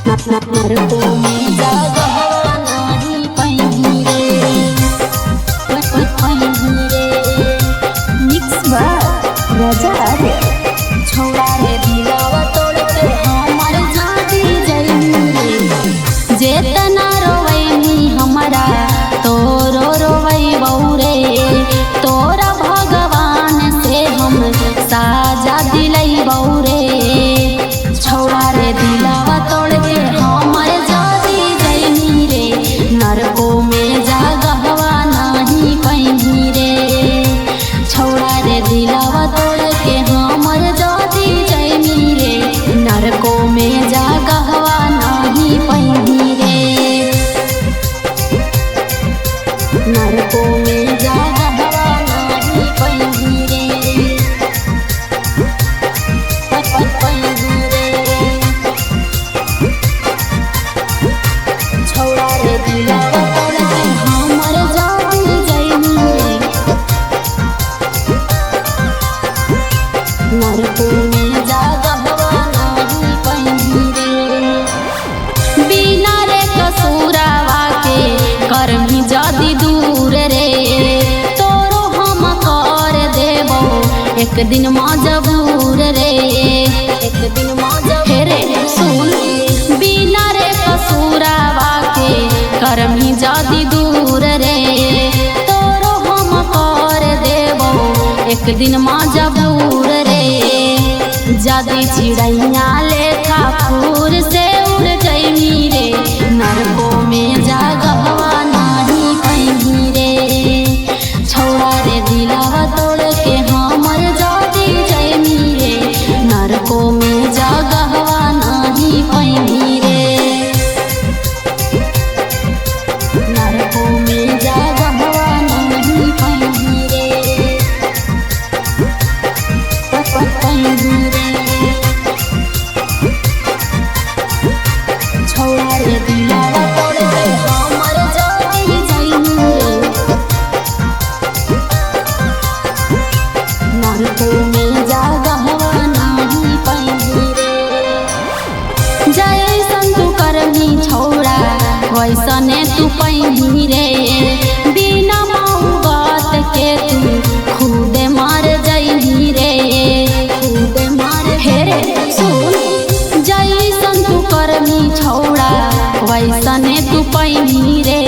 नरको में जागवा नाही पहिनी रे मिक्स बा राजा रे छोड़ा रे दिलावा तोड़ के हमर जाती जइनी रे जेतना रोवैनी हमरा तोरो रोवै बौरे तोरा भगवान से हम साजा दिलै बौरे छोड़ा रे दिलावा तोड़ के हमर जाती जइनी रे नरको में जागवा नाही पहिनी रे छोड़ा रे दिलावा तोड़ के हमर जाती जइनी रे नरको में जागवा नाही पहिनी रे नरको में जागवा नाही पहिनी रे छोड़ा रे दिलावा तोड़ के हमर जाती जइनी रे नरको में जागवा नाही पहिनी रे बिना रे कसूरावा के करमी जदी दूर रे तोरो हम कर देबो एक दिन मजबूर रे एक दिन मजबूर रे सुन बिना रे कसूरावा के करमी जदी दूर रे तोरो हम कर देबो एक दिन मजबूर रे जदी चिड़ैया लेखा फूर से उड़ जइनी रे नरको में जागवा नाही पहिनी रे छोड़ा रे दिलावा तोड़ के हमर जाती जइनी रे नरको में जागवा नाही पहिनी रे नरको में जागवा नाही पहिनी रे पहिनी रे छोड़ा रे दिलावा तोड़ के हमर जाती जइनी रे नरको में जागवा नाही पहिनी रे जैसन तू करनी छोड़ा वैसने तू पहिनी रे बिना मौबत के तू खुदे मार जइनी रे खुदे मार हेरे सुन जैसन तू करनी छोड़ा वैसने तू पहिनी रे